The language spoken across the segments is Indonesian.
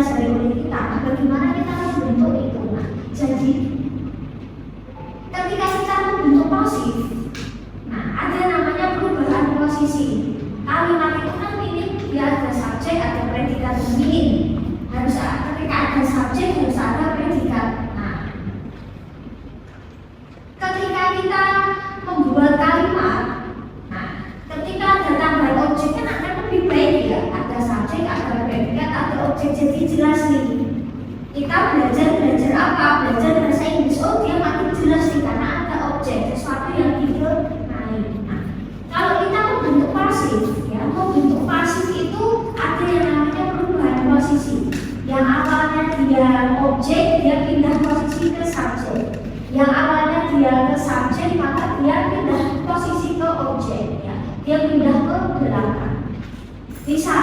dipelajari oleh kita. Bagaimana kita membentuk itu? Nah, jadi ketika kita membentuk pasif, nah ada namanya perubahan posisi. Kalimat itu kan ini dia ada subjek, ada predikat domain. Harus ketika ada subjek harus ada predikat. Nah, ketika kita membuat kalimat, nah ketika ada tambahan objek kan akan lebih baik ya. Ada subjek, ada predikat, ada objek, jadi jelas nih. Kita belajar apa? Belajar bahasa Inggris. Oh dia makin jelas nih karena ada objek, sesuatu yang dikenai. Nah, kalau kita membentuk pasif, ya membentuk pasif itu ada yang namanya perubahan posisi. Yang awalnya dia objek, dia pindah posisi ke subjek. Yang awalnya dia ke subjek, maka dia pindah posisi ke objek. Ya, dia pindah ke belakang. Misal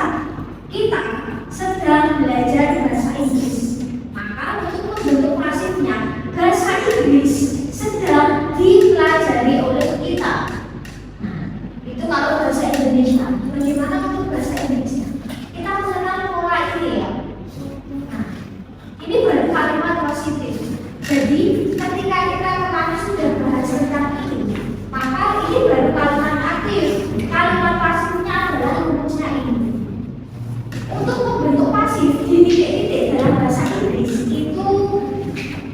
kita sedang belajar bahasa Inggris, maka untuk membentuk pasifnya bahasa Inggris sedang dipelajari oleh kita. Nah, itu kalau bahasa Indonesia. Bagaimana untuk bahasa Inggrisnya? Kita mengenal pola ini ya. Nah, ini baru kalimat positif. Jadi ketika kita kemarin sudah bahas tentang ini, maka ini baru kalimat aktif. Kalimat pasifnya adalah rumusnya ini. Untuk membentuk pasif di titik-titik dalam bahasa Inggris itu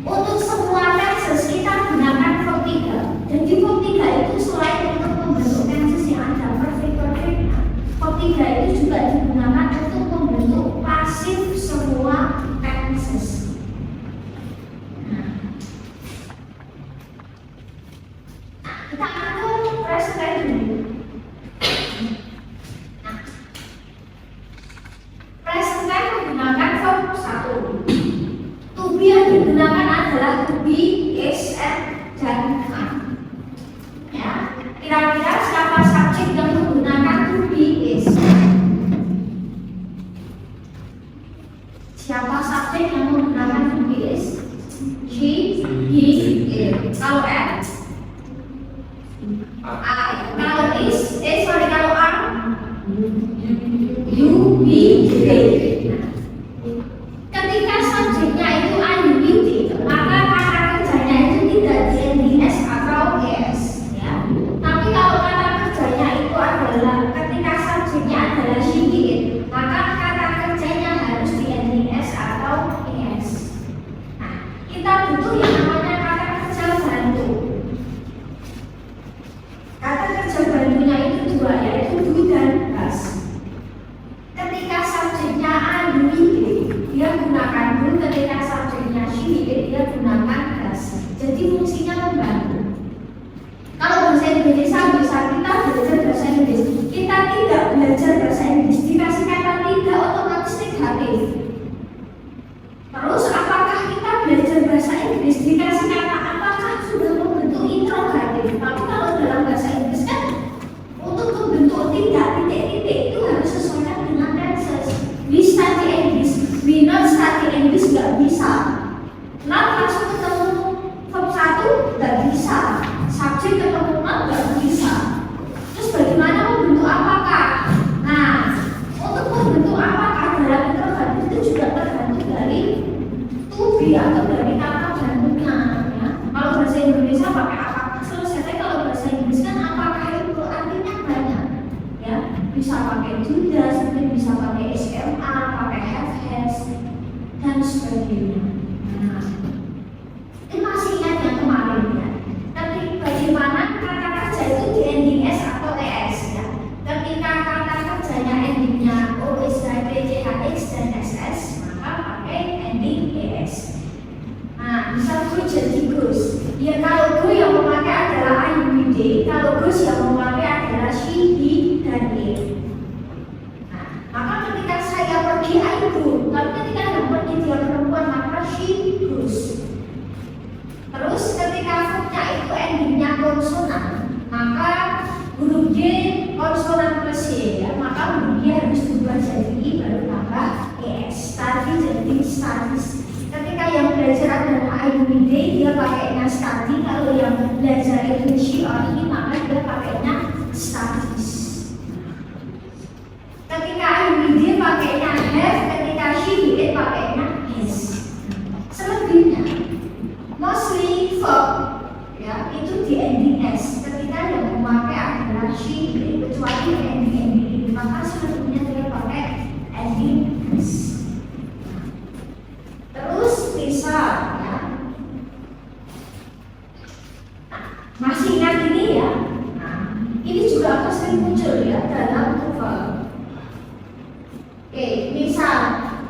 untuk semua tenses kita gunakan verb 3. Jadi verb 3 itu selain untuk membentuk tenses yang ada perfect, verb 3 itu juga digunakan untuk membentuk pasif semua tenses. Kita akan ke present dulu. Present time menggunakan verb 1. To be yang digunakan adalah to be, is, and, dan are. Ya, kira-kira siapa subjek yang menggunakan to be, is? Siapa subjek yang menggunakan to be, is? She, he, it. Kalau and? I. Kalau is, kalau are? You, we, they. Ketika subjeknya itu I, you, they, maka kata kerjanya itu tidak di s atau es, ya. Tapi kalau kata kerjanya itu adalah ketika subjeknya adalah she, it, maka kata kerjanya harus di s atau es. Nah, kita butuh yang namanya kata kerja bantu. Kata kerja bantunya itu dua, yaitu do dan does. Ketika subjeknya I, you, they, dia gunakan do. Ketika subjeknya she, it, dia gunakan does. Jadi fungsinya membantu. Kalau bahasa Indonesia bisa kita belajar bahasa Inggris, kita tidak belajar bahasa Inggris dikasih kata tidak otomatis negatif. Terus apakah kita belajar bahasa Inggris dikasih kata apakah sudah membentuk interrogatif? Tapi kalau dalam bahasa Inggris kan untuk membentuk tidak titik-titik itu harus sesuaikan dengan tenses. We study English, we not study English, nggak bisa. Not langsung ketemu verb 1 nggak bisa, subjek ketemu not nggak bisa. Terus bagaimana membentuk apakah? Nah, untuk membentuk apakah dalam interrogatif itu juga tergantung dari to be atau dari kata gantinya. Ya. Kalau bahasa Indonesia pakai apakah selesai. Tapi kalau bahasa Inggris kan apakah itu artinya banyak. Ya, bisa pakai do, does, bisa pakai SMA, pakai have, has, dan sebagainya. Nah, ini masih ingat yang kemarin ya. Tapi bagaimana kata kerja itu di ending s atau es ya. Ketika kata kerjanya endingnya o, s, h, p, c, h, x, dan ss, maka pakai ending es. Nah, misal go jadi goes. Ya kalau go yang memakai adalah I, you, they. Kalau goes yang memakai adalah she, he, dan it. Nah, maka ketika saya pergi I go. Tapi ketika yang pergi dia perempuan maka she goes. Terus ketika verbnya itu endingnya konsonan, maka huruf G konsonan plus Y ya, maka huruf G harus berubah jadi I baru tambah ES. Tadi jadi studies. Ketika yang belajar adalah I, you, they, dia pakainya study. Kalau yang belajar itu she or he, maka dia pakainya studies. Ketika I, you, they pakainya have, ketika she she, it pakainya is. Selebihnya, mostly verb ya itu di ending s. Ketika yang memakai adalah she, it, kecuali ending ini, maka selebihnya dia pakai ending s. Terus misal ya, masih ingat ini ya. Nah, ini juga akan sering muncul ya dalam TOEFL. Oke, misal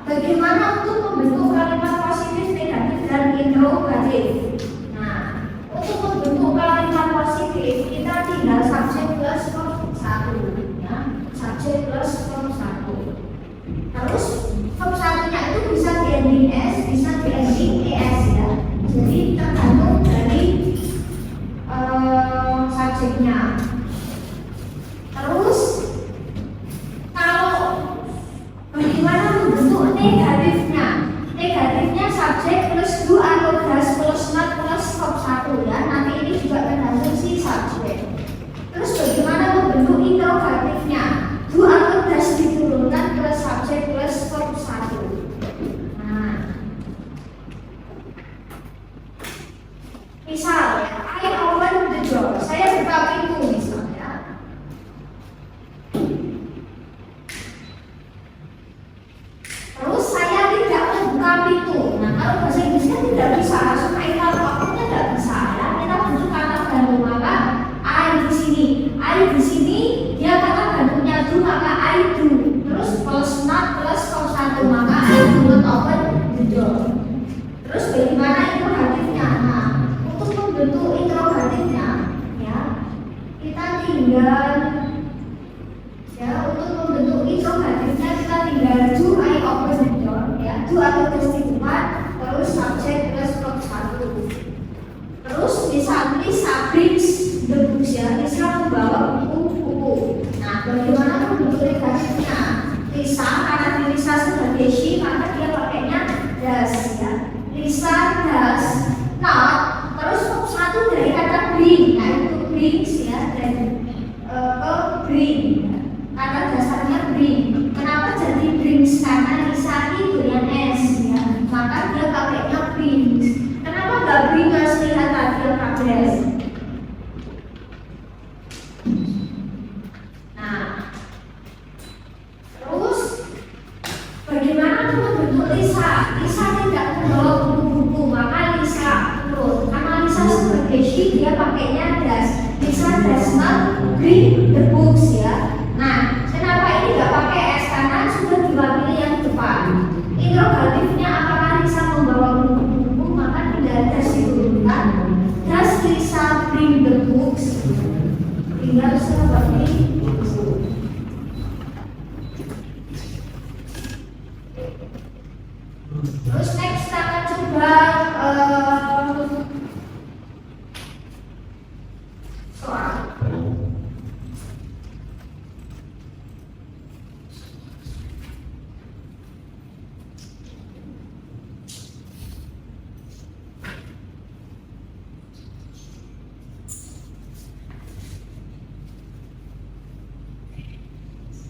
bagaimana untuk membentuk kalimat positif, negatif, dan interrogatif. Nah, untuk membentuk kalimat positif kita tinggal subjek plus verb 1 ya, subjek plus verb 1. Terus verb 1-nya itu bisa di ending s, bisa di ending es ya. Jadi tergantung dari subjeknya. Terus kalau bagaimana membentuk negatifnya? Negatifnya subjek plus do atau does plus not plus verb 1 ya. Nanti ini juga tergantung si subjek. Terus bagaimana membentuk interrogatifnya? Do atau does diturunkan plus subjek plus verb 1. Nah, misal ya, I open the door. Saya buka pintu misalnya. Terus saya tidak membuka pintu. Nah, kalau bahasa Inggrisnya tidak bisa langsung I kalau waktunya tidak bisa ya. Kita butuh kata gantung, maka I di sini. I di sini dia kata gantungnya do, maka I do. Terus plus not plus verb 1, maka I do not open the door. Terus bagaimana interrogatifnya? Nah, untuk membentuk interrogatifnya ya kita tinggal ya, untuk membentuk interrogatifnya kita tinggal do I open the door ya, do atau does dibuat, terus subjek plus verb 1. Terus misal Lisa brings the books ya, Lisa membawa buku-buku. Nah, bagaimana membentuk negatifnya? Lisa, karena Lisa sebagai she maka dia pakainya does ya. Lisa does not, terus verb 1 dari kata bring, nah itu brings ya, dan ke bring ya. Kata dasarnya bring. Kenapa jadi brings? Karena Lisa itu yang s ya, maka dia pakainya brings. Kenapa nggak bringers? Lihat tadi yang progress. Nah, terus bagaimana membentuk Lisa? Lisa tidak membawa buku-buku, maka Lisa turun. Karena Lisa sebagai she dia pakainya does. Lisa does not bring the books ya. Nah, kenapa ini nggak pakai s? Karena sudah diwakili yang depan. Interrogatifnya apakah Lisa membawa buku-buku, maka tidak does diturunkan. Does Lisa bring the books? Tinggal seperti itu. Terus next kita akan coba soal.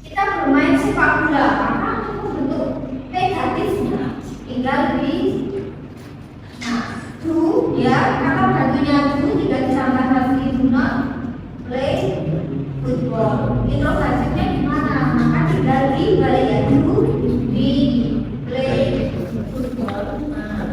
Kita bermain sepak bola, maka untuk bentuk negatifnya tinggal di do ya, kata gantinya do tidak ditambah lagi do not play football. Interrogatifnya gimana? Maka tinggal di balik ya, do di play football. Nah,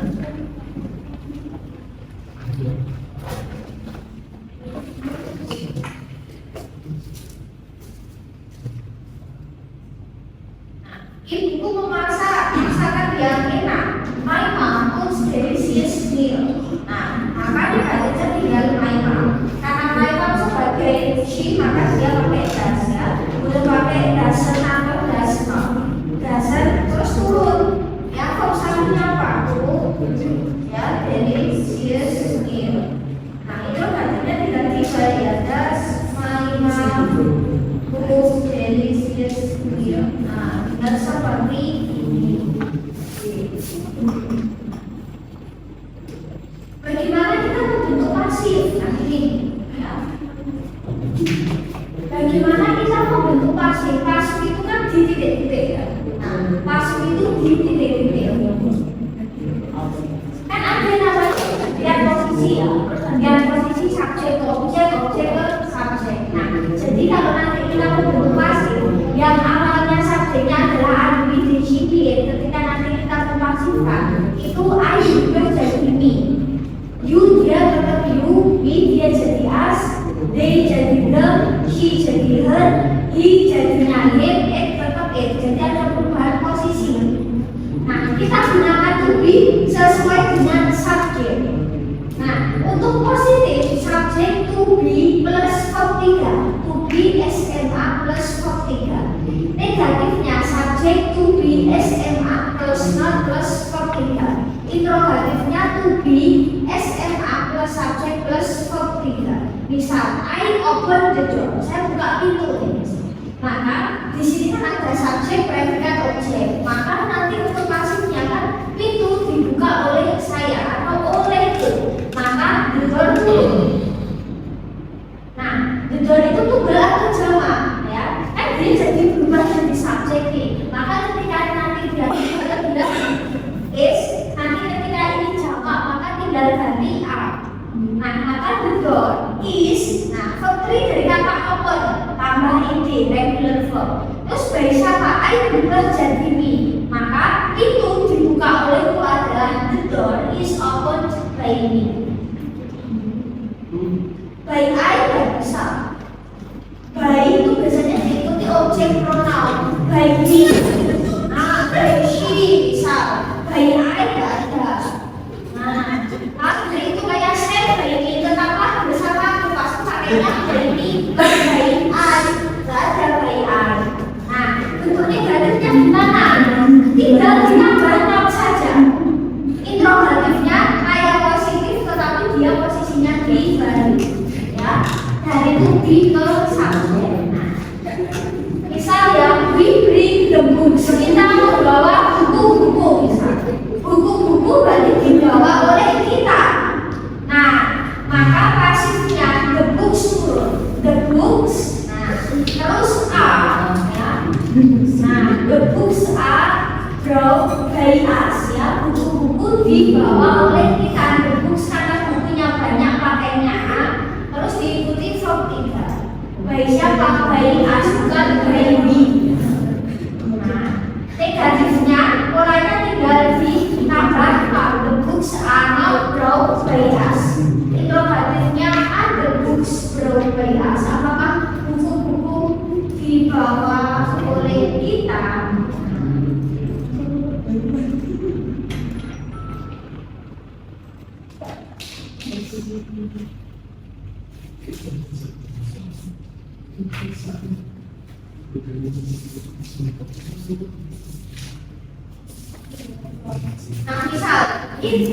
ibuku memasak masakan yang enak. My mom cooks delicious meal. Nah, maka dibaca tinggal my mom. Karena my mom sebagai she maka dia pakai does ya. Udah pakai doesn't atau does not. Doesn't terus turun. Ya, verb 1-nya apa? Ya, delicious meal. Nah, itu katanya tidak bisa ya. Does my mom cook delicious meal. Nah, dan seperti ini. Bagaimana kita membentuk pasif? Nah ini ya. Bagaimana kita membentuk pasif? Pasif itu kan di titik-titik ya. Nah, pasif itu di titik-titik. Kan ada namanya pergantian posisi ya, pergantian posisi subjek ke objek, objek ke subjek. Nah, jadi kalau nanti kita membentuk pasif yang awalnya subjeknya adalah I, she, ketika nanti kita memasifkan itu I juga jadi me, you dia tetap you, me dia jadi us, they jadi them, she jadi her, he jadinya him, it tetap it. Jadi ada perubahan posisi. Nah, kita gunakan to be sesuai dengan subjek. Nah, untuk positif subjek to be plus verb 3, to be SMA plus verb 3. Negatifnya subjek to be SMA plus not plus verb 3. Interrogatifnya to be SMA plus subjek plus verb 3. Misal, I open the door, saya buka pintu ini. Maka di sini kan ada subjek, predikat, objek. Maka nanti untuk pasifnya kan pintu dibuka oleh saya atau olehku. Maka the door dulu. Nah, the door itu tunggal atau jamak, ya? Kan dia jadi berubah jadi subjek nih. Maka ketika nanti dia bilang is, nanti ketika ini jamak maka tinggal ganti are. Nah, maka the door is, nah verb 3 dari kata open tambah id regular verb. Terus by siapa? I berubah jadi me. Maka itu dibuka olehku adalah the door is opened by me. By I nggak bisa. By itu biasanya diikuti objek pronoun. By me, nah by she bisa. By I nggak ada. Nah, tapi itu kayak saya by me tetaplah bersama aku pasti pakainya by me, by I, nggak ada by I. Nah, bentuk negatifnya gimana? Tinggal ditambah not saja. Interrogatifnya kayak positif tetapi dia posisinya di balik. Ya, dari to be ke subjek. Nah, misal ya, we bring the books. Kita membawa buku-buku misal. Buku-buku berarti dibawa oleh kita. Nah, maka pasifnya the books turun. The books. Nah, terus are. Ya. Nah, the books are brought by us. Ya, buku-buku dibawa oleh kita. The books karena bukunya banyak pakainya A. Terus diikuti verb 3. By siapa? By us, bukan by we. Nah, negatifnya polanya tinggal ditambah the books are not brought by us. Interrogatifnya are the books brought by us. Apakah buku-buku dibawa oleh kita? Nah, misal ini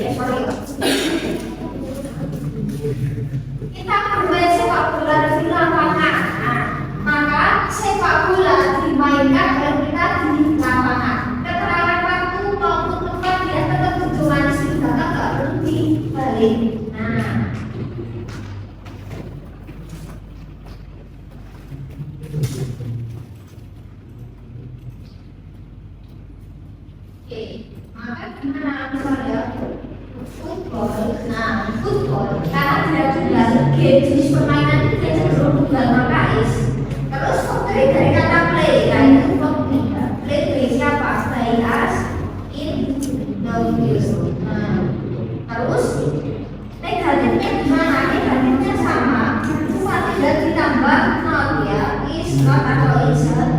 kita bermain sepak bola di lapangan. Nah, maka sepak bola dimainkan dan kita di lapangan. Keterangan waktu maupun tempat dia tetap berjomanis di belakang, nggak berhenti balik. Nah, oke, maka gimana misalnya football? Nah, football karena tidak tunggal, jenis permainan itu tidak cenderung tunggal maka is. Terus dari kata play, nah itu verb 3. Play siapa? By us in the field. Nah, terus negatifnya gimana? Negatifnya sama, cuma tidak ditambah not ya, is not atau isn't.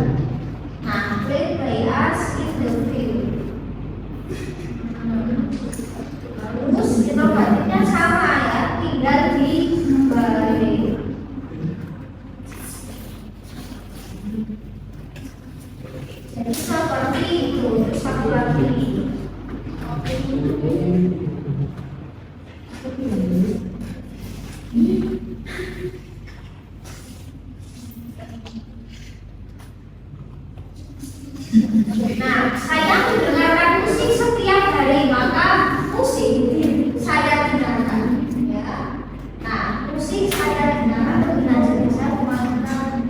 Nah, play by us in the field. Terus interrogatifnya sama ya, tinggal dibalik. Jadi seperti itu, terus satu lagi. Nah, saya mendengarkan musik setiap hari, maka musik saya dengarkan, ya. Nah, musik saya dengarkan itu belajar saya menggunakan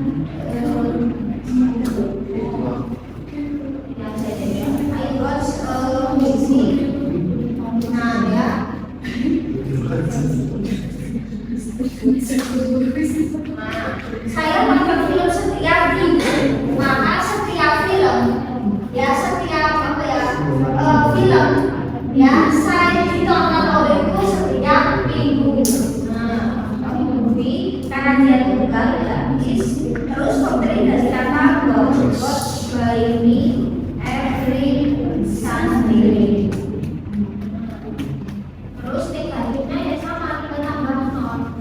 yang saya dengar. I watch Ya, saya ditonton olehku setiap minggu. Nah, kami bukti karena dia tunggal ya, terus pemberi dari kata watch by me every Sunday. Terus negatifnya ya sama, kita tambah not.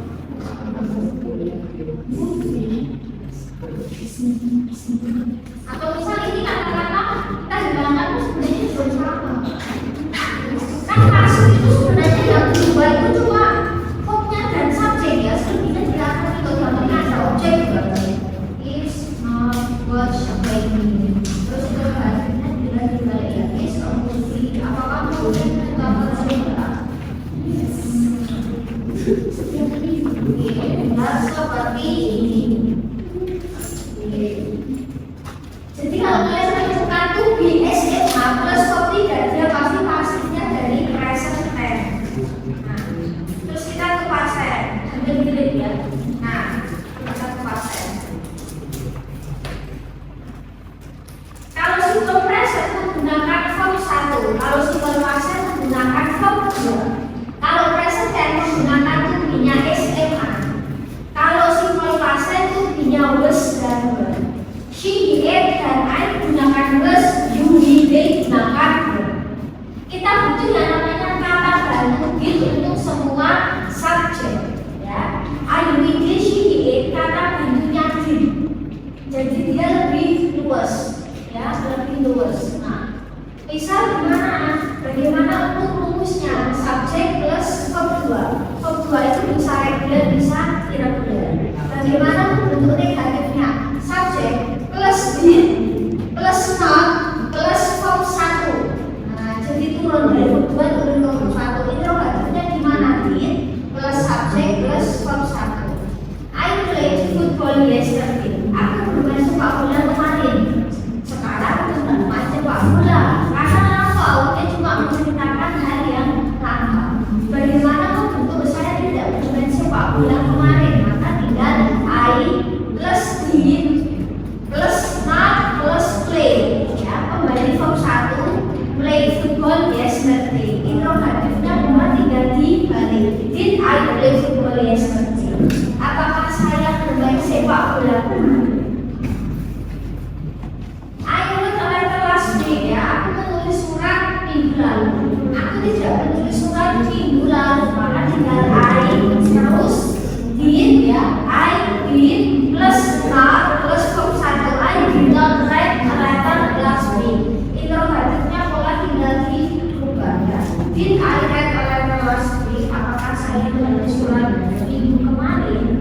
Atau misal ini kata-kata kita hilangkan itu sebenarnya belum sama. Kan maksud itu sebenarnya yang berubah itu cuma verbnya dan subjek ya. Selebihnya tidak akan ikut gambarnya ada objek berarti. Is not watch by me. Terus itu hasilnya tidak dibalik ya. Is a movie. Apakah kemudian gambar sebentar? Seperti ini. Jadi kalau kalian menemukan tuh BSMH plus verb 3 dia pasti pastinya dari present tense. Nah, terus kita ke pasen, ambil ya. Nah, kita ke pasen. Kalau simple present menggunakan verb 1, kalau simple pasen menggunakan verb 2. Kalau present tense menggunakan tuh-nya SMA. Kalau simple pasen tuh-nya was dan were. She, he, it, dan I gunakan was, you, he, they gunakan were. Kita butuh yang namanya kata bantu gitu untuk semua subjek ya. I, we, they, she, he, it, kata bantunya did. Jadi dia lebih luas ya, lebih luas. Nah, misal bagaimana untuk rumusnya subjek plus verb 2. Verb 2 itu bisa regular, bisa irregular. Bagaimana bentuk negatifnya? Subjek plus did plus not plus verb 1. Nah, jadi turun dari verb 2 turun ke verb 1. Interrogatifnya gimana? Did plus subjek plus verb 1. I played football yesterday. Aku bermain sepak bola kemarin. Sekarang bukan main sepak bola. Karena apa? Dia cuma menceritakan hal yang lama. Bagaimana bentuk saya tidak bermain sepak bola kemarin? Maka tinggal I plus did plus not plus play ya, kembali verb 1 play football yesterday. Interrogatifnya nomor 3 dibalik. Did I play football yesterday? Apakah saya bermain sepak bola kemarin? I wrote a letter last week ya, aku menulis surat minggu lalu. Aku tidak menulis surat minggu lalu, maka tinggal I terus did ya, I did plus not plus verb 1. I did not write a letter last week. Interrogatifnya pola tinggal diubah ya. Did I write a letter last week? Apakah saya menulis surat minggu kemarin?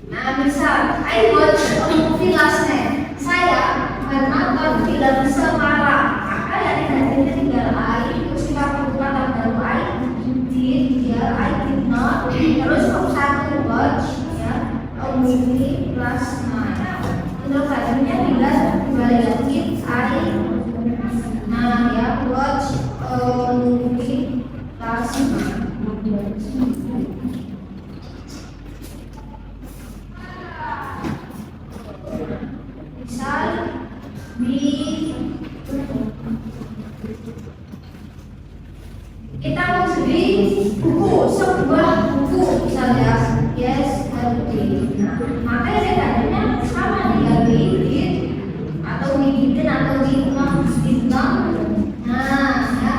Nah, misal I watched a movie last night. Saya menonton film semalam. Maka ya negatifnya tinggal I, terus kita perlukan baru I did ya, I did not. Terus verb 1 watch ya, a movie last night. Untuk katanya tinggal kembali lagi I. Nah ya, watch a movie last night. Misal kita mau beli buku, sebuah buku misalnya yes, nah, maka negatifnya sama tinggal did atau didn't atau did not. Nah ya,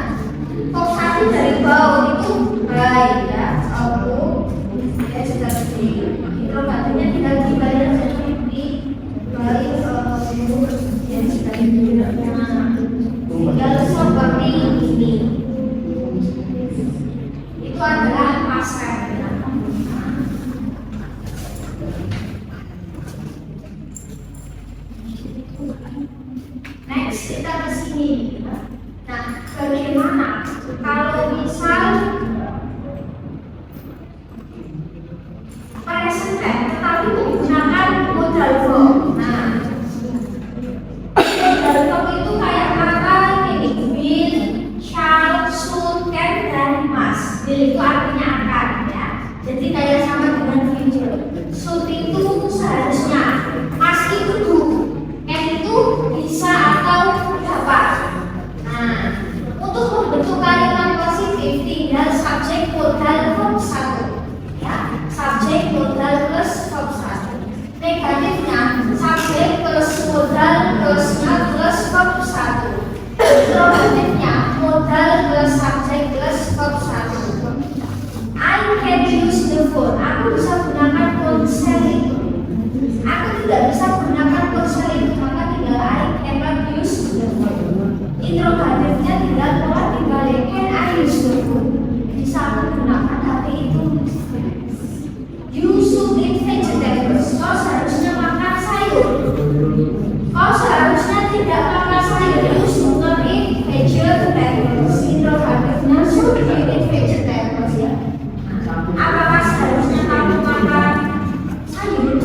verb 1 dari bawah itu baik ya, aku yesterday. Interrogatifnya tinggal dibalik seperti baik yesterday. Tinggal seperti ini. Itu adalah pasan. Next kita ke sini. Nah, bagaimana kalau misal modal verb 1 ya, subjek modal plus verb 1. Negatifnya subjek plus modal plusnya plus verb 1. Interrogatifnya modal plus subjek plus verb 1. I can use the phone. Aku bisa gunakan ponsel itu. Aku tidak bisa gunakan ponsel itu, maka tinggal I cannot use the phone. Interrogatifnya tinggal pola dibalik, can I use the phone? Bisa aku gunakan HP itu? You should eat vegetables. Kau seharusnya makan sayur. Kau seharusnya tidak makan sayur. You should not eat vegetables. Interrogatifnya should you eat vegetables ya. Apakah seharusnya kamu makan sayur?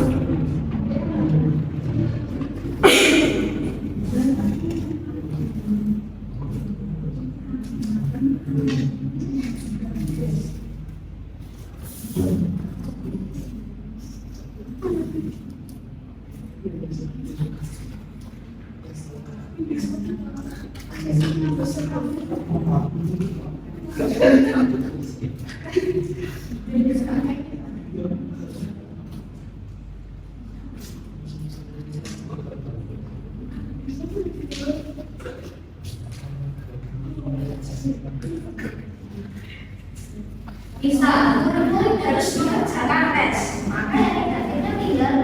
Bisa, murid-murid harus mengerjakan tes. Maka yang negatifnya tinggal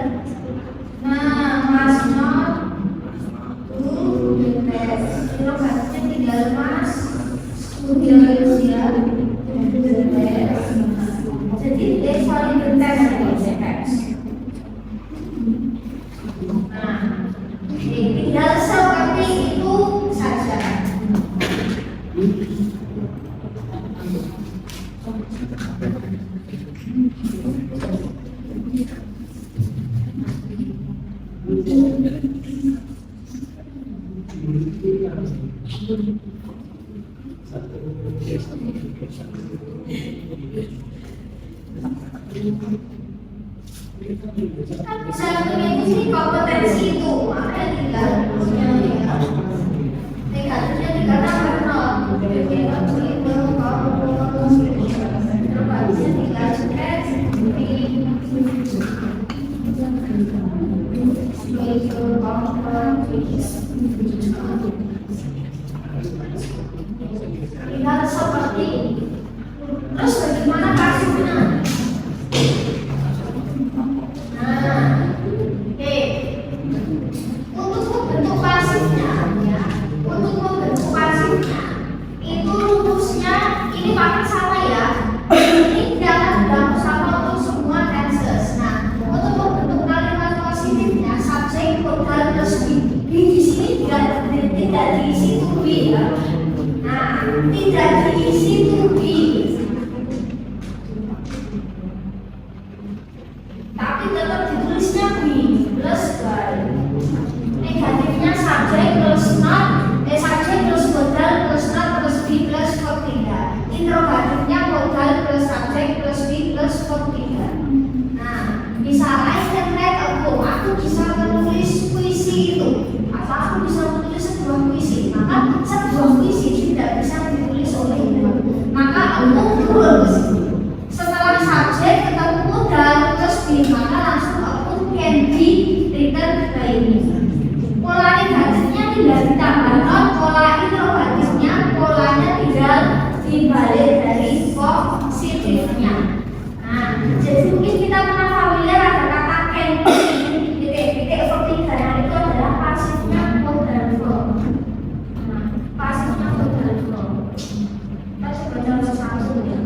Mas not do the test. Interrogatifnya tinggal Mas studious ya, do the test. Jadi they follow the test and the test. Nah, tinggal seperti itu saja. Kita bisa mengikuti kompetensi itu, maka tinggal negatifnya dikatakan nol. Terbatasnya tinggal tinggal seperti ini. Terus bagaimana pasifnya? Untuk membentuk pasifnya ya, untuk membentuk pasifnya itu rumusnya ini pakai sama ya. Ini tidak akan berlaku sama untuk semua tenses. Nah, untuk membentuk kalimat positifnya subjek modal plus be. Di sini tidak diisi to be ya. Nah, tidak diisi to be. Tapi tetap ditulisnya be plus by. Negatifnya subjek plus not, subjek plus modal plus not plus be plus verb 3. Interrogatifnya modal plus subjek plus be plus verb 3. Nah, misalnya I can write a poem. Aku bisa menulis puisi itu. Atau aku bisa menulis sebuah puisi. Maka sebuah puisi tidak bisa ditulis oleh aku. Maka aku turun ke situ. Setelah subjek ketemu modal plus be, maka langsung aku can be written by me. Pola negatifnya tidak ditambah not, pola interrogatifnya polanya tidak dibalik dari positifnya. Nah, jadi mungkin kita pernah familiar ada kata can be, titik-titik verb 3. Nah, itu adalah pasifnya modal verb. Nah, pasifnya modal verb. Kita coba contoh satu ya.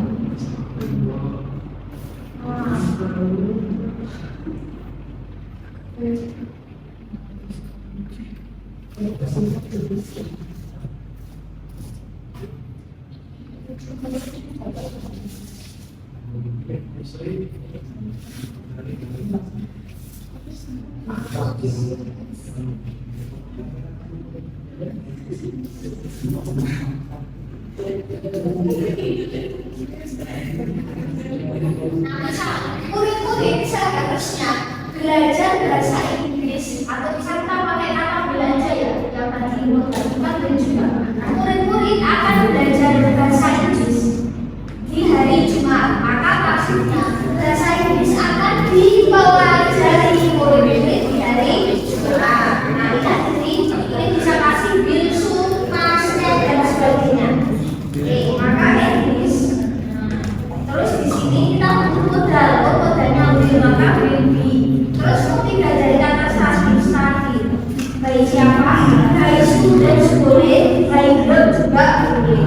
Murid-murid seharusnya belajar bahasa Inggris atau bisa kita pakai nama belajar ya, yang tadi bukan juga. Murid-murid akan belajar bahasa Inggris di hari Jumat juga boleh.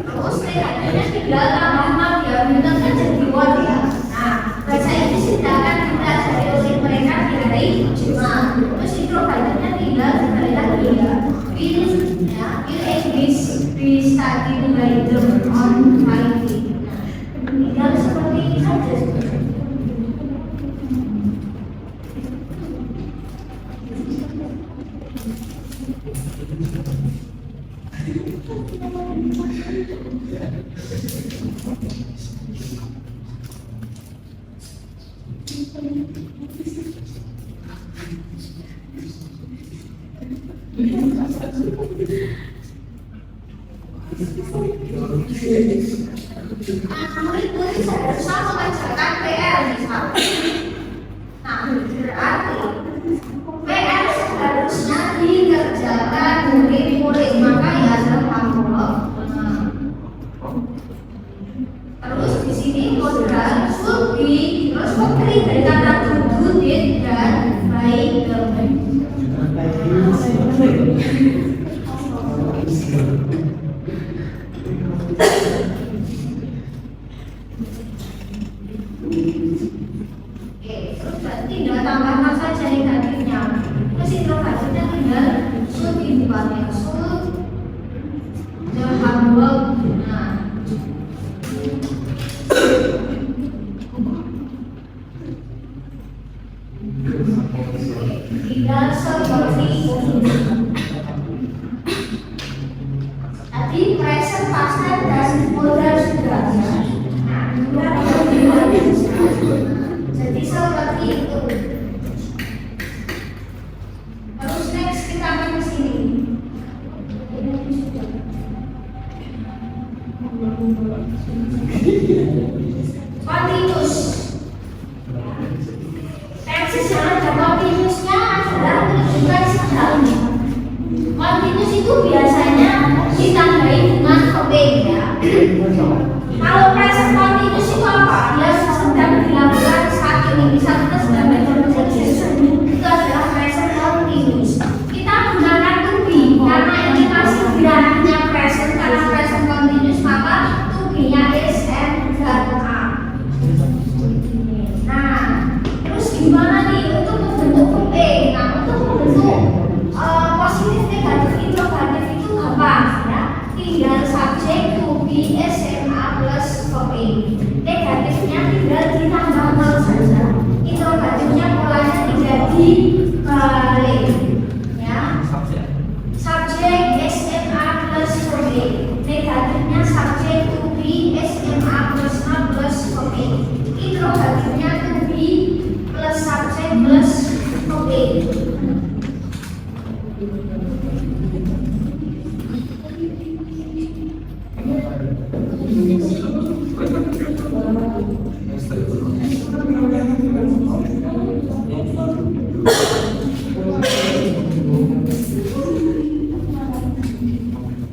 Terus negatifnya tinggal tambah ya, benar kan jadi word ya. Nah, bahasa Inggris tidak akan dipelajari oleh mereka di hari Jumat. Terus introvertnya tinggal sekali lagi ya. Will English be studied by them on Friday. Nah, tinggal seperti ini saja. Murid-murid seharusnya mengerjakan PR misalnya. Nah, berarti PR seharusnya dikerjakan murid-murid, maka ya terpantau. Terus di sini modal should be, terus terdiri dari kata to, did, dan by, tinggal tambahkan saja negatifnya. Terus introvertnya tinggal should di depannya, should the homework. Nah, tinggal seperti ini. Tadi present, past tense, dan modal sudah ya. Nah, jadi seperti itu. Terus next kita akan ke sini. Continuous. Tenses yang ada continuousnya adalah menunjukkan sedang. Continuous itu biasanya ditambahi dengan verb ya. Kalau present continuous itu apa? Dia sedang dilakukan saat ini. Misal kita sedang belajar itu adalah present continuous. Kita gunakan to be karena ini masih bilangnya present, karena present continuous maka to be-nya is and dan are. Nah, terus gimana nih untuk membentuk verb? Nah, untuk membentuk positif, negatif, introvertif itu gampang ya. Tinggal subject to be SMA plus verb. Negatifnya tinggal ditambah nol saja. Introvertifnya polanya tidak dibalik ya. Subject SMA plus verb. Negatifnya subject to be SMA plus nol plus verb. Introvertifnya to be plus subject plus verb.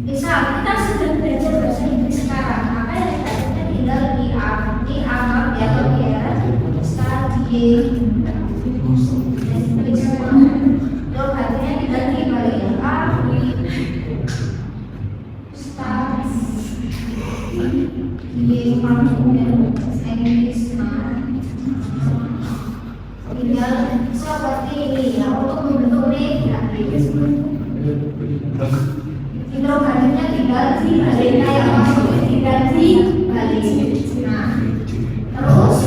Misal kita sudah belajar bahasa Inggris sekarang, maka yang kita tinggal diamal ya, studying. Kalau artinya tinggal dibalik ya, Inggris. Tinggal seperti ini ya, untuk membentuk negatif. Introvertifnya tinggal dibalik kayak maksudnya tinggal dibalik. Nah, terus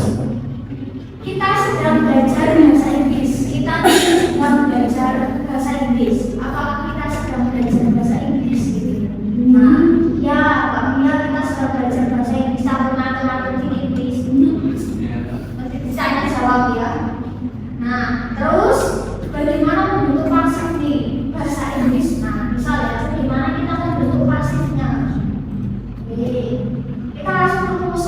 kita sedang belajar bahasa Inggris. Kita sedang belajar bahasa Inggris. Apakah kita sedang belajar bahasa Inggris gitu? Nah, ya apabila kita sedang belajar bahasa Inggris atau di Inggris, bisa jawab ya. Nah, terus bagaimana membentuk pasif di bahasa Inggris? Nah, misalnya bagaimana kita membentuk pasifnya? Oke, kita langsung rumus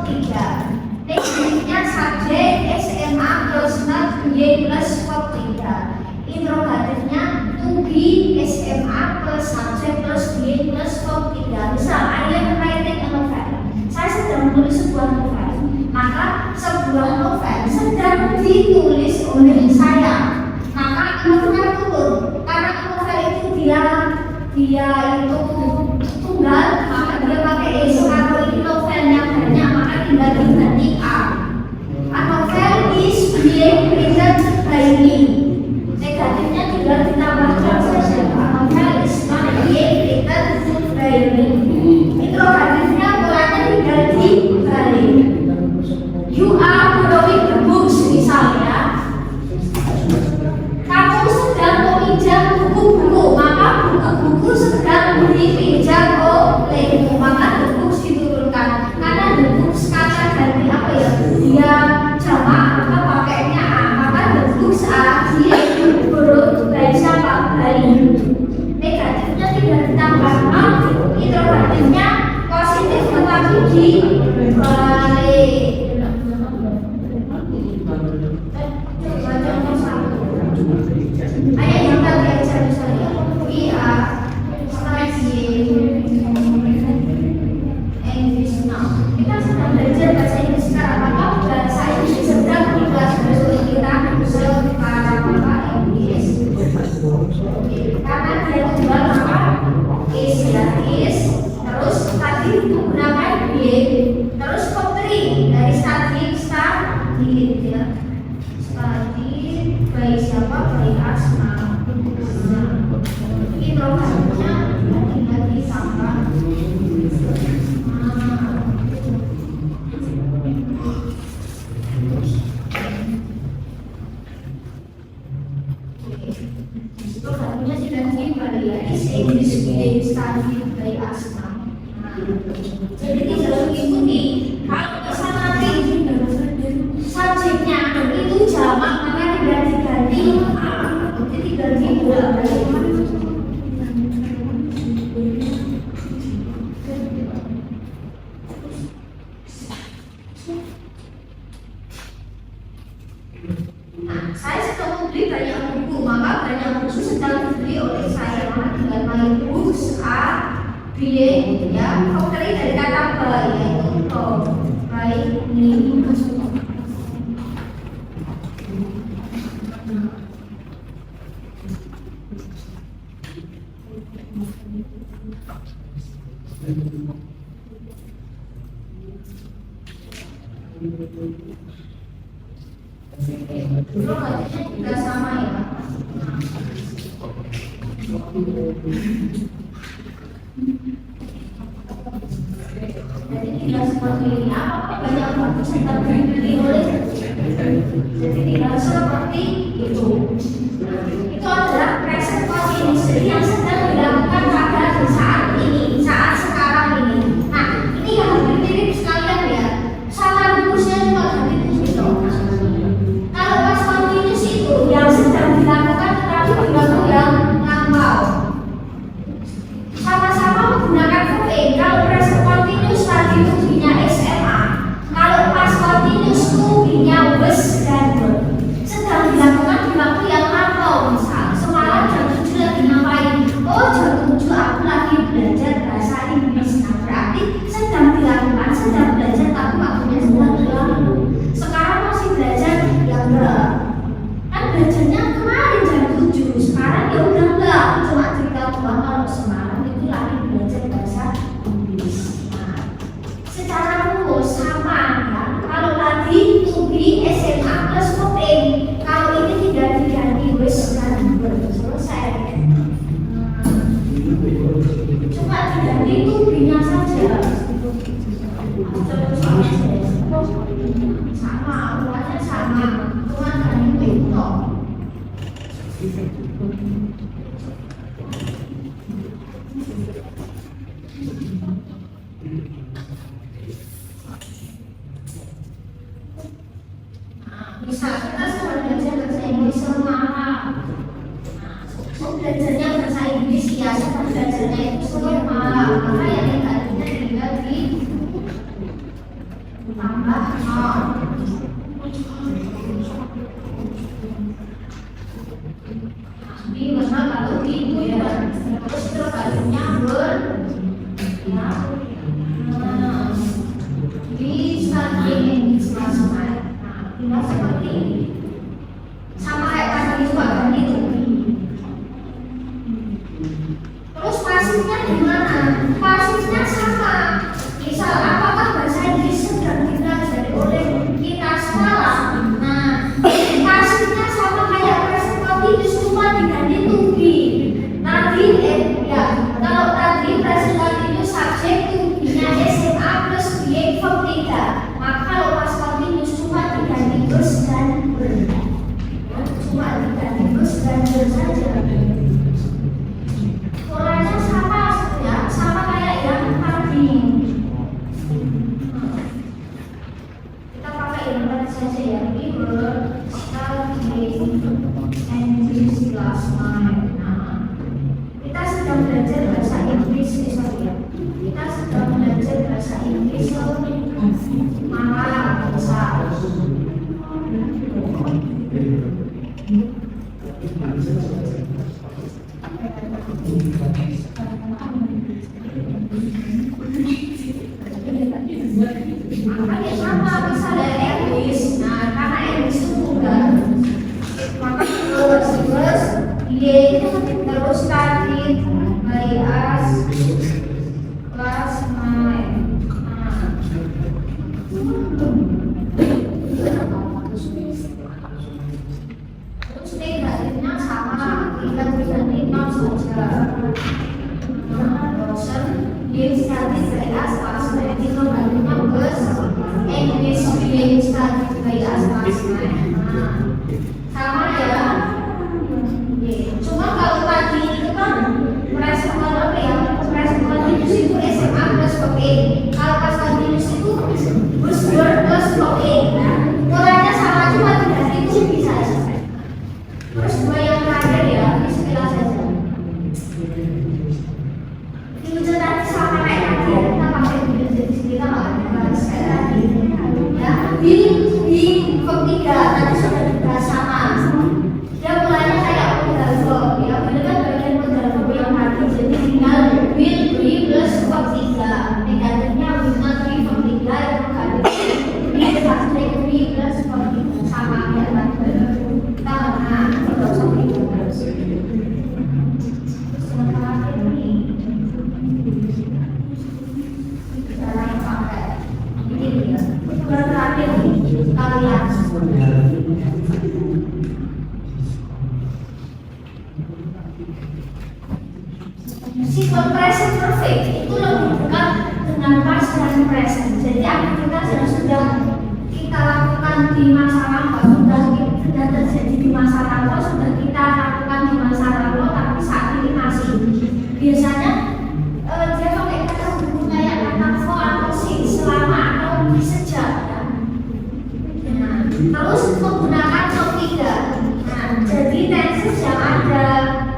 3. Negatifnya subjek SMA plus not be plus verb 3. Interrogatifnya to be SMA plus subjek plus be plus verb 3. Misal I am writing a novel. Saya sedang menulis sebuah novel. Maka sebuah novel sedang ditulis oleh saya. Maka novelnya turun. Karena novel itu dia itu tunggal, maka dia pakai is. Kalau ini novelnya banyak, maka tinggal diganti a. A novel is being written by me. Negatifnya tinggal ditambahkan saja. A novel is not being written by me. Interrogatifnya bolanya tinggal dibalik. You are borrowing the books, misalnya. Kamu sedang meminjam buku-buku, maka buku-buku sedang dipinjam olehmu, maka the books diturunkan. Karena the books kata ganti apa ya? Dia jamak, maka pakainya a. Maka the books are being borrowed by siapa? By. Negatifnya tidak ditambahkan, interrogatifnya positif tetapi dibalik. Ayah yang belajar misalnya we are studying English now. Kita sedang belajar bahasa Inggris sekarang. Maka bahasa Inggris sedang dipelajari oleh kita secara Inggris. Karena dia tunggal maka is ya is. Terus tadi menggunakan being. Terus pemberi dari study ya. Study baik siapa baik asma. Interrogatifnya tinggal ditambah. Interrogatifnya sudah dibalik ya. Is English being studied by asma. Jadi tidak mengikuti. Kalau bisa nanti subjeknya itu jamak, maka tidak diganti a. Jadi tinggal dibolak-balik. Saya sedang membeli banyak buku, maka banyak buku sedang dibeli oleh saya. Maka tinggal my books are being ya, konkret dari kata by, yaitu by me. Interrogatifnya juga sama ya. Jadi tidak seperti ini. Apa banyak bagus yang dibeli oleh. Jadi tidak seperti itu. Itu adalah present continuous yang sedang dilakukan pada saat ini, saat sekarang ini. Nah, ini yang harus dikirim sekalian ya. Sama rumusnya cuma ganti gitu. Kalau pas continuous itu yang sedang dilakukan tetapi dibantu yang lampau. Sama-sama menggunakan verb. Kalau present continuous tadi tubinya SMA. Kalau past continuous tubinya was dan were. Sedang dilakukan di waktu yang lampau. Misal semalam jam 7 lagi ngapain? Oh jam 7 aku lagi belajar bahasa Inggris. Nah berarti sedang dilakukan, sedang belajar tapi waktunya sedang berlalu. Sekarang masih belajar ya enggak. Kan belajarnya kemarin jam 7. Sekarang ya udah enggak. Cuma cerita doang kalau semalam itu lagi belajar bahasa Inggris. Nah, secara rumus sama ya. Kalau tadi to be SMA plus verb. Kalau ini tidak diganti was dan were. Selesai. Cuma diganti to be-nya saja. Sama, urutannya sama. Cuma ganti to. Bisa kita sedang belajar bahasa Inggris semalam. Belajarnya bahasa Inggris ya, sedang belajarnya itu semalam. Maka yang negatifnya tinggal di tambah 0. Ini benar kalau gitu ya. Terus intervalnya ya. Di starting ini sama. Nah, tinggal seperti ini. Sama kayak tadi juga kan itu. Terus pasifnya gimana? Pasifnya sama. Misal apakah bahasa Inggris sedang dipelajari oleh kita semalam? Nah, pasifnya sama kayak present continuous cuma diganti to be. Tadi ya, kalau tadi present continuous subject to be-nya SMA plus being verb 3. Maka kalau past continuous cuma diganti terus dan ber. Cuma diganti terus dan ber saja. Polanya sama ya, sama kayak yang tadi. Kita pakai yang tadi saja ya. We were studying English last night. Nah, kita sedang belajar bahasa Inggris ya. Kita sedang belajar bahasa Inggris malam besar. Makanya sama misalnya English, nah karena English itu mudah, maka terus dia itu terus study by us kelas 9. Terus negatifnya sama, kita diganti not saja. Dosen dia study by us kelas 9 itu negatifnya plus English being studied by us kelas 9. Sama ya. Cuma kalau tadi itu kan present continuous itu SMA plus VE. Kalau past continuous itu was were plus VE. Nah, polanya sama cuma diganti itu bisa saja. Terus dua yang terakhir ya, ini sekilas saja. Future tadi sama kayak tadi ya, kita pakai future jadi kita nggak harus kayak tadi. Ya, being verb 3 tadi sudah dibahas sama. Dia mulainya kayak modal verb ya, benar kan bagian modal verb yang tadi jadi tinggal will be plus verb 3. Negatifnya will not be verb 3 yang negatif subject be plus verb 3 sama kayak tadi. Kita nggak usah berubah. Terus yang terakhir ini cara pakai ini ya. Yang terakhir kalian. Simple present perfect itu lebih dekat dengan past dan present. Jadi aktivitas yang sudah kita lakukan di masa lampau sudah terjadi di masa lampau, sudah kita lakukan di masa lampau, tapi saat ini masih. Biasanya dia pakai kata hubung kayak kata for atau since, selama atau sejak. Nah, terus menggunakan verb 3. Nah, jadi tenses yang ada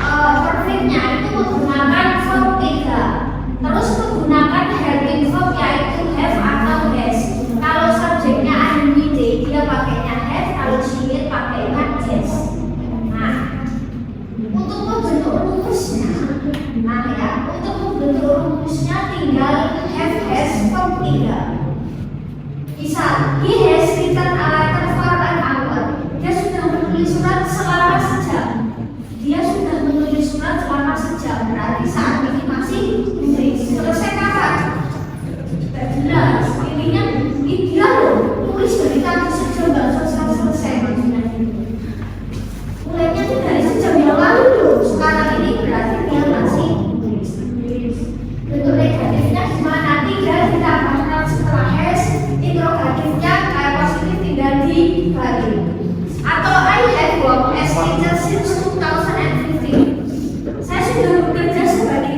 perfectnya itu menggunakan verb 3. Terus menggunakan helping verb yaitu have atau has. Kalau subjeknya anyway dia pakainya have, kalau she pakainya has. Nah, untuk membentuk rumusnya, tinggal have has verb 3. Misal, he has written a letter for an hour. Dia sudah menulis surat selama sejam. Berarti saat ini masih selesai kapan? Tidak jelas. Intinya dia tulis dari tadi sejam nggak selesai. Mulainya itu dari sejam yang lalu loh. Sekarang ini berarti dia masih tulis. Bentuk negatifnya gimana? Tinggal ditambahkan setelah has, interrogatifnya kayak positif tinggal dibalik. Atau I have worked as teacher since 2015. Saya sudah bekerja sebagai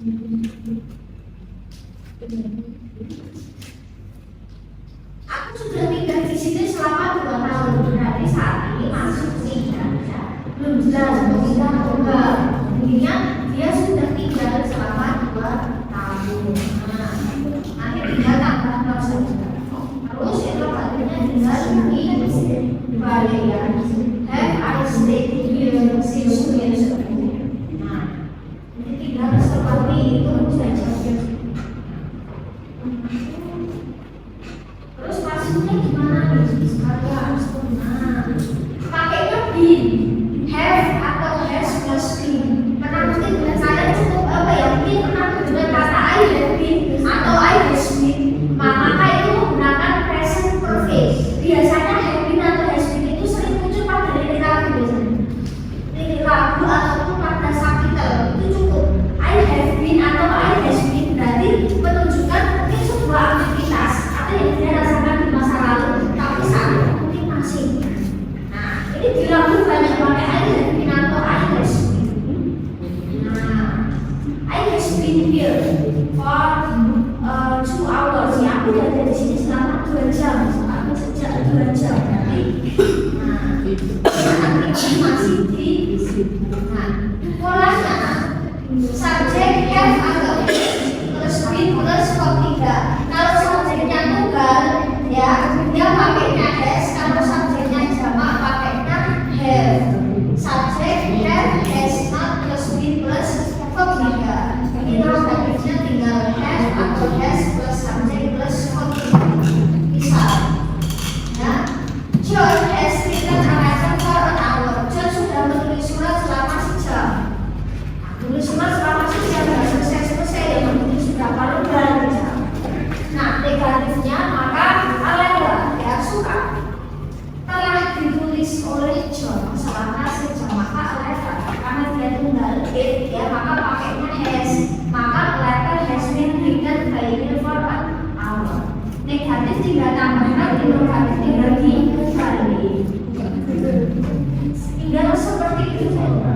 Aku sudah tinggal di sini selama 2 tahun, berarti saat ini masuk tinggal ya. Belum jelas mau pindah atau enggak. Intinya dia sudah tinggal selama 2 tahun. Nah, nanti tinggal tambah 0 saja. Terus intervalnya tinggal di Bali ya. Have I stayed here since 2017? Nah, ini tinggal seperti itu saja. Terus maksudnya gimana nih? Sekalian, nah, pakainya been, have atau has plus been. Penanti dengan saya cukup apa ya? Mungkin penanti dengan kata I have been atau I has been. Maka itu menggunakan present perfect. Biasanya have been atau has been itu sering muncul pada lirik lagu biasanya. Lirik lagu ataupun pada subtitle itu cukup. I have been atau I has been berarti menunjukkan mungkin sebuah aktivitas atau yang dia rasakan di masa lalu, tapi saat ini mungkin masih. Nah, ini di lagu banyak pakai I have been atau I has been. Nah, I has been here for 2 hours ya. Aku udah ada di sini selama 2 jam. Aku sejak 2 jam berarti. Nah, ini masih di. Nah, polanya subjek have atau plus been plus verb 3. Kalau subjeknya tunggal ya dia pakainya has, kalau subjeknya jamak pakainya have. Subjek have, has not plus been plus verb 3. Ini alternatifnya tinggal have atau has plus subjek plus verb 3. Misal ya, John has written a letter for an hour. John sudah menulis surat selama sejam. Tulis surat selama sejam nggak selesai ya, menulis berapa lembar bisa. Nah, negatifnya maka Alera ya suka telah ditulis oleh John selama sejam, maka Alera karena dia tunggal it ya maka pakainya has, maka letter has been written by him for an hour. Negatif tinggal tambahkan, negatif tinggal dibalik. Tinggal seperti itu saja.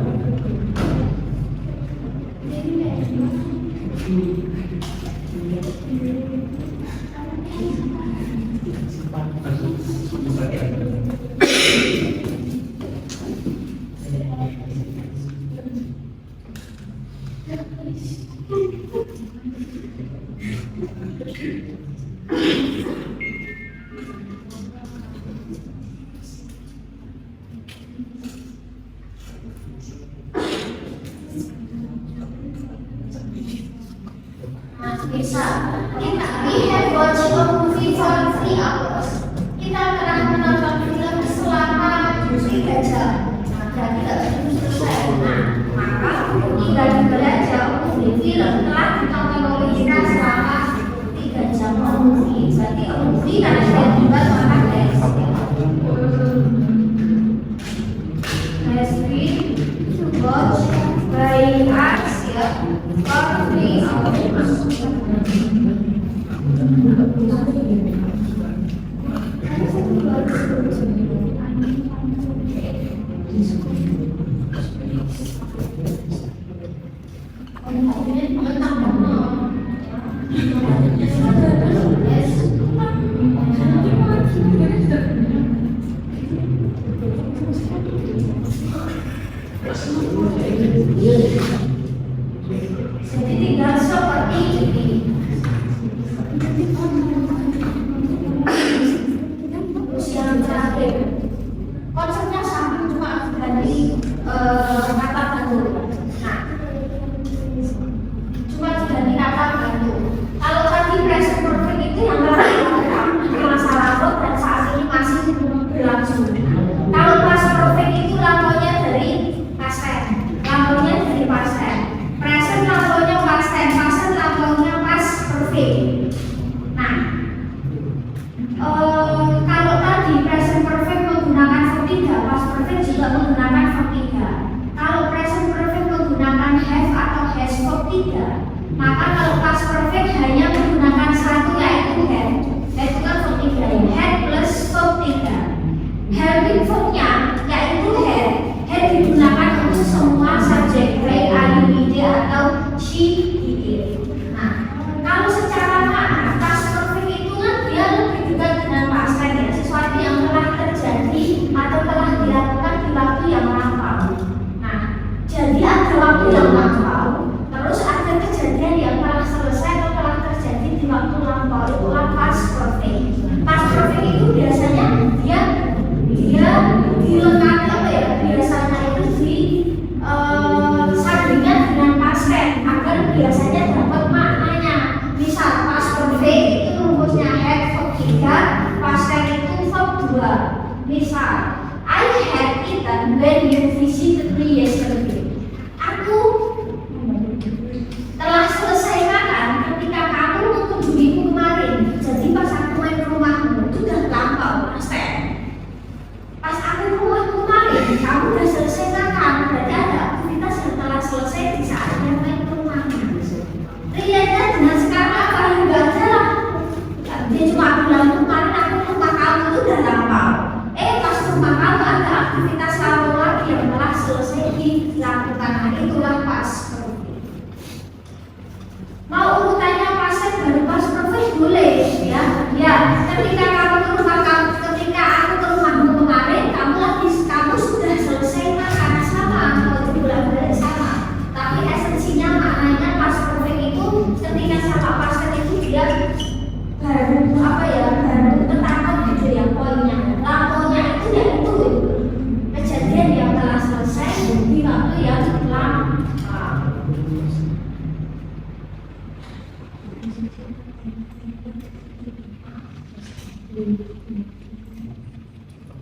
Bisa kita we have watched a movie for 3 hours. Kita telah menonton film selama 3 jam. Nah, berarti tidak selesai. Nah, maka tinggal belajar movie film telah ditonton oleh kita selama 3 jam. Movie berarti movie dan film juga maka has been watched by us ya for 3 hours. Jadi tinggal seperti ini. Terus yang terakhir, konsepnya sama cuma ganti kata bantu. Nah, cuma diganti kata bantu. Kalau tadi present perfect itu yang masa lalu dan saat ini masih berlangsung. Kalau past perfect itu lampaunya dari past tense, lampaunya dari past tense. Present lampaunya past tense, past lampaunya past perfect. Nah, kalau tadi present perfect menggunakan verb 3, past perfect juga menggunakan verb 3. Kalau present perfect menggunakan have atau has verb 3, maka kalau past perfect hanya menggunakan satu yaitu have. Have itu kan verb 3, had plus verb 3. Helping verbnya yaitu had. Had digunakan untuk semua subjek baik I, he, they atau she, be. Nah, kalau secara makna past perfect itu kan dia lebih dekat dengan past tense ya, sesuatu yang telah terjadi atau telah dilakukan di waktu yang lampau. Nah, jadi ada waktu yang lampau, terus ada kejadian yang telah selesai atau telah terjadi di waktu lampau, itulah past perfect. Past perfect itu biasanya dia dilengkapi apa ya? Biasanya itu sandingkan dengan past tense agar biasanya dapat maknanya. Misal past perfect itu rumusnya had verb 3, past tense itu verb 2. Misal I had eaten when you visited me yesterday. Aku telah selesai makan ketika kamu mengunjungiku kemarin. Jadi pas aku main ke rumahmu itu udah lampau past tense. Pas aku ke rumahmu kemarin, kamu udah selesai makan. Berarti ada aktivitas yang telah selesai di saat yang main ke rumahmu. Relate dengan sekarang apa yang enggak ada lah. Dia cuma bilang kemarin aku ke rumah kamu itu udah lampau. Pas ke rumah kamu ada aktivitas lampau lagi yang telah selesai dilakukan. Nah, itulah past perfect. Mau urutannya past tense baru past perfect boleh ya. Ya, ketika kamu ke rumah kamu, ketika aku ke rumahmu kemarin, kamu sudah selesai makan sama, kalau dibolak-balik sama. Tapi esensinya maknanya past perfect itu ketika sama past tense itu dia baru baru ketangkap gitu ya poinnya. Lampaunya itu ya itu kejadian yang telah selesai di waktu yang lampau.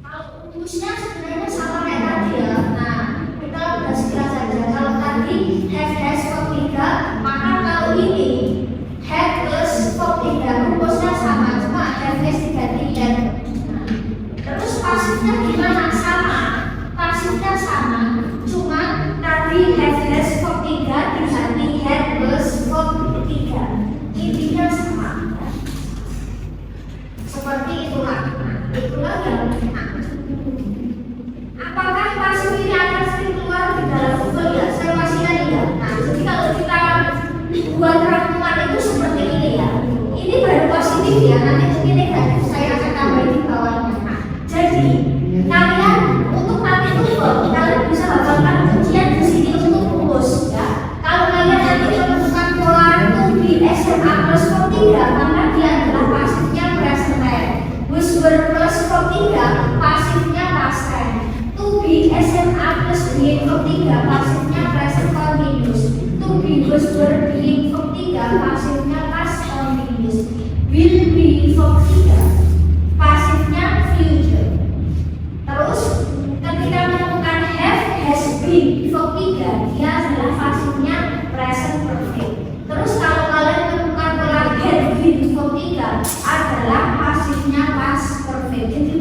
Kalau rumusnya sebenarnya sama kayak tadi ya. Nah, kita udah sekilas saja. Kalau tadi have has verb 3, maka kalau ini have plus verb 3 rumusnya sama, cuma have has diganti had. Nah, terus pasifnya gimana? Sama. Pasifnya sama, cuma tadi have has verb 3 diganti had plus verb 3. Intinya sama. Seperti itulah yang apakah pasif ini akan sering keluar di dalam Google ya? Saya pastikan iya. Nah, jadi kalau kita buat rangkuman itu seperti ini ya. Ini baru positif ya, nanti mungkin negatif saya akan tambahin di bawahnya. Nah, jadi kalian untuk nanti Google, kalian bisa hafalkan kuncian di sini untuk rumus ya. Kalau kalian nanti menemukan pola di SMA plus 3, maka dia adalah pasifnya present tense. Whisper plus verb 3 pasifnya past tense. To be SMA plus being verb 3 pasifnya present continuous. To be whisper being verb 3 pasifnya past continuous. Will be verb 3 pasifnya future. Terus ketika menemukan have has been verb 3 dia adalah pasifnya present perfect. Terus kalau kalian menemukan pola had been verb 3 adalah pasifnya past perfect. Jadi